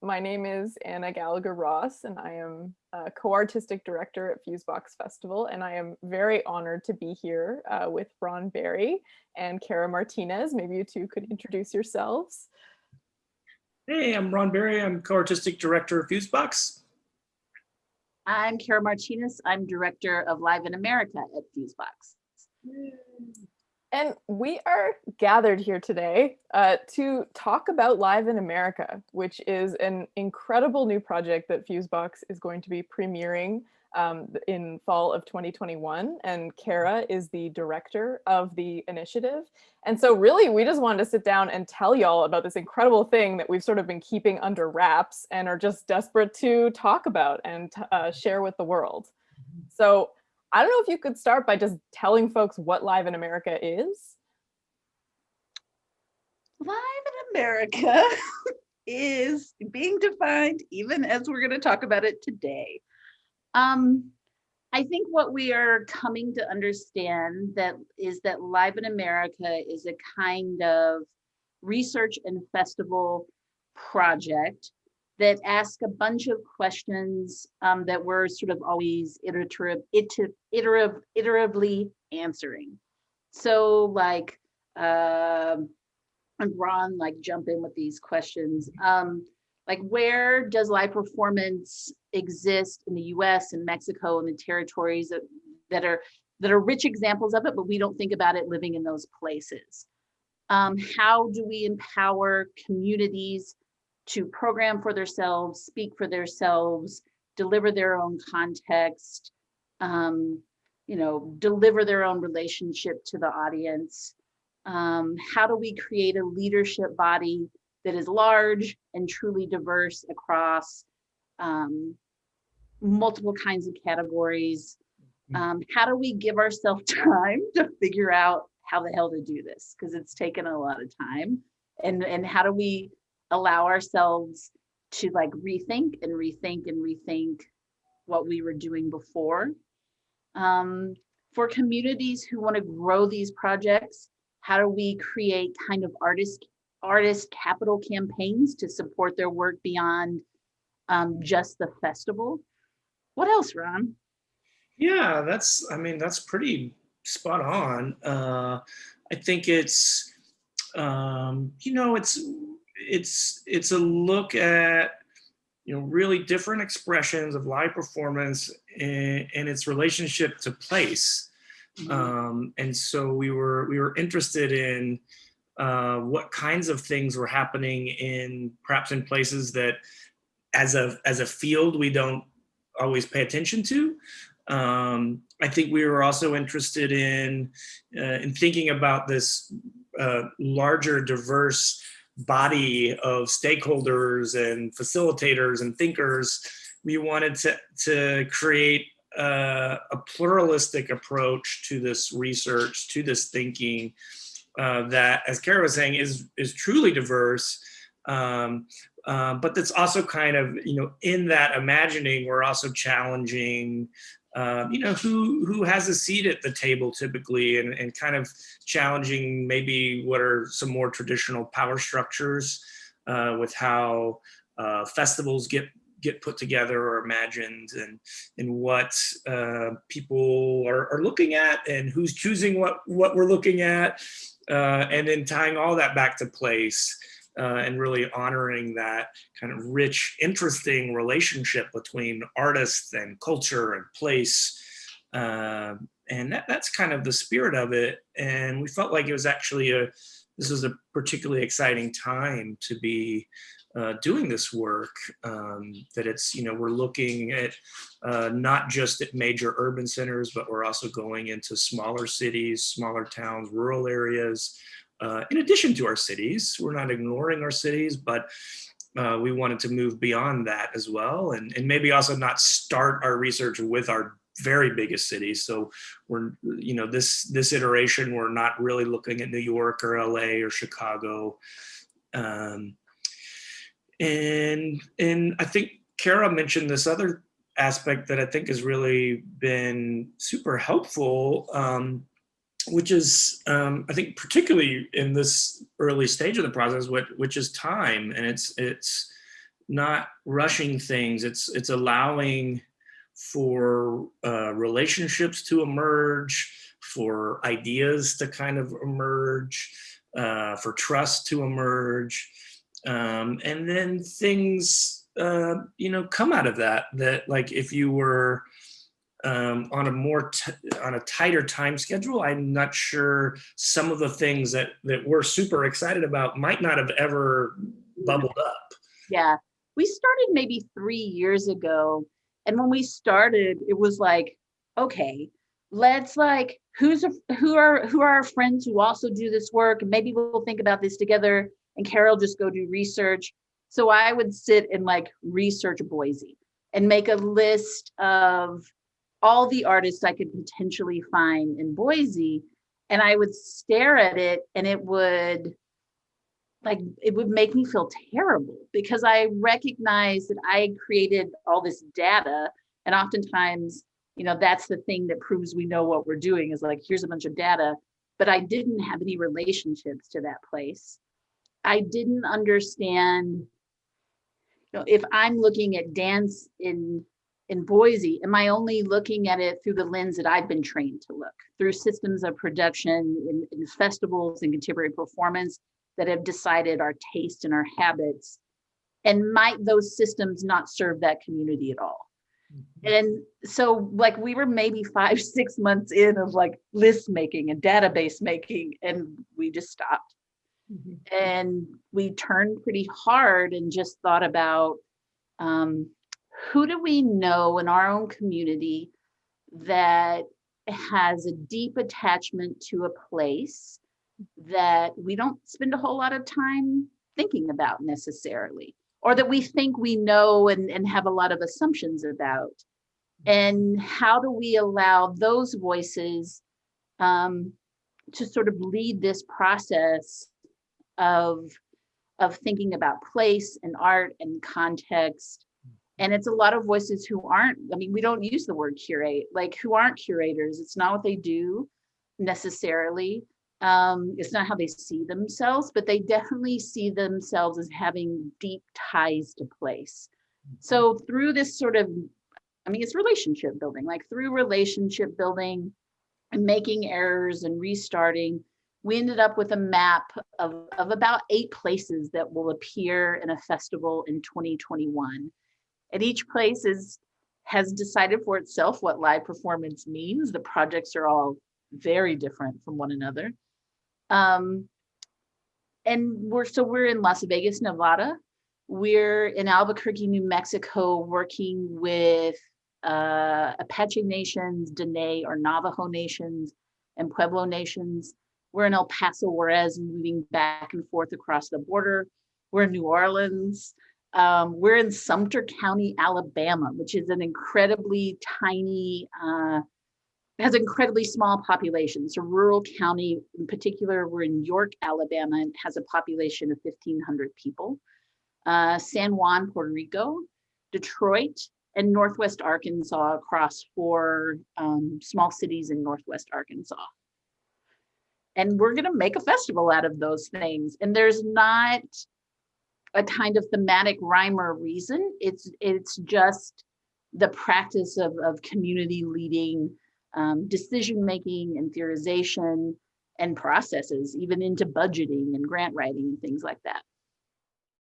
My name is Anna Gallagher-Ross, and I am a co-artistic director at Fusebox Festival, and I am very honored to be here with Ron Berry and Carra Martinez. Maybe you two could introduce yourselves. Hey, I'm Ron Berry. I'm co-artistic director of Fusebox. I'm Carra Martinez. I'm director of Live in America at Fusebox. And we are gathered here today to talk about Live in America, which is an incredible new project that Fusebox is going to be premiering in fall of 2021. And Carra is the director of the initiative. And so really, we just wanted to sit down and tell y'all about this incredible thing that we've sort of been keeping under wraps and are just desperate to talk about and share with the world. So I don't know if you could start by just telling folks what Live in America is. Live in America is being defined, even as we're going to talk about it today. I think what we are coming to understand is that Live in America is a kind of research and festival project that ask a bunch of questions that we're sort of always iteratively answering. So like, and Ron, like jump in with these questions. Like where does live performance exist in the US and Mexico and the territories that are rich examples of it, but we don't think about it living in those places? How do we empower communities to program for themselves, speak for themselves, deliver their own context, deliver their own relationship to the audience? How do we create a leadership body that is large and truly diverse across multiple kinds of categories? How do we give ourselves time to figure out how the hell to do this? Because it's taken a lot of time. And how do we allow ourselves to like rethink what we were doing before? For communities who want to grow these projects, how do we create kind of artist capital campaigns to support their work beyond just the festival? What else, Ron? Yeah, that's pretty spot on. I think it's it's a look at really different expressions of live performance and its relationship to place. And so we were interested in what kinds of things were happening perhaps in places that as a field we don't always pay attention to. I think we were also interested in thinking about this larger, diverse body of stakeholders and facilitators and thinkers. We wanted to create a pluralistic approach to this research, to this thinking, that, as Carra was saying, is truly diverse. But that's also kind of, in that imagining, we're also challenging, who has a seat at the table typically, and kind of challenging maybe what are some more traditional power structures with how festivals get put together or imagined, and what people are looking at, and who's choosing what we're looking at, and then tying all that back to place. And really honoring that kind of rich, interesting relationship between artists and culture and place. And that's kind of the spirit of it. And we felt like it was actually this was a particularly exciting time to be doing this work. That it's, we're looking at not just at major urban centers, but we're also going into smaller cities, smaller towns, rural areas. In addition to our cities, we're not ignoring our cities, but we wanted to move beyond that as well, and maybe also not start our research with our very biggest cities. So we're, this iteration, we're not really looking at New York or LA or Chicago. And I think Carra mentioned this other aspect that I think has really been super helpful, which is, I think, particularly in this early stage of the process, which is time. And it's not rushing things. It's allowing for relationships to emerge, for ideas to kind of emerge, for trust to emerge, and then things come out of that. That, like, if you were on a tighter time schedule, I'm not sure some of the things that we're super excited about might not have ever bubbled up. Yeah, we started maybe 3 years ago, and when we started, it was like, okay, let's like, who are our friends who also do this work, and maybe we'll think about this together. And Carol just go do research. So I would sit and like research Boise and make a list of all the artists I could potentially find in Boise, and I would stare at it, and it would make me feel terrible because I recognize that I created all this data. And oftentimes, that's the thing that proves we know what we're doing, is like, here's a bunch of data, but I didn't have any relationships to that place. I didn't understand, if I'm looking at dance in Boise, am I only looking at it through the lens that I've been trained to look through, systems of production in festivals and contemporary performance that have decided our taste and our habits, and might those systems not serve that community at all? Mm-hmm. And so, like, we were maybe 5-6 months in of like list making and database making, and we just stopped. Mm-hmm. And we turned pretty hard and just thought about, who do we know in our own community that has a deep attachment to a place that we don't spend a whole lot of time thinking about necessarily, or that we think we know and have a lot of assumptions about? And how do we allow those voices to sort of lead this process of thinking about place and art and context? And it's a lot of voices who aren't, we don't use the word curate, like, who aren't curators. It's not what they do necessarily. It's not how they see themselves, but they definitely see themselves as having deep ties to place. So through this sort of, it's relationship building, like through relationship building and making errors and restarting, we ended up with a map of about 8 places that will appear in a festival in 2021. And each place has decided for itself what live performance means. The projects are all very different from one another. And we're in Las Vegas, Nevada. We're in Albuquerque, New Mexico, working with Apache nations, Dene or Navajo nations, and Pueblo nations. We're in El Paso, Juarez, moving back and forth across the border. We're in New Orleans. We're in Sumter County, Alabama, which is an incredibly tiny, has an incredibly small population. It's a rural county. In particular, we're in York, Alabama, and has a population of 1,500 people. San Juan, Puerto Rico, Detroit, and Northwest Arkansas, across 4 small cities in Northwest Arkansas. And we're going to make a festival out of those things. And there's not a kind of thematic rhyme or reason. It's just the practice of community leading, decision making and theorization and processes, even into budgeting and grant writing and things like that.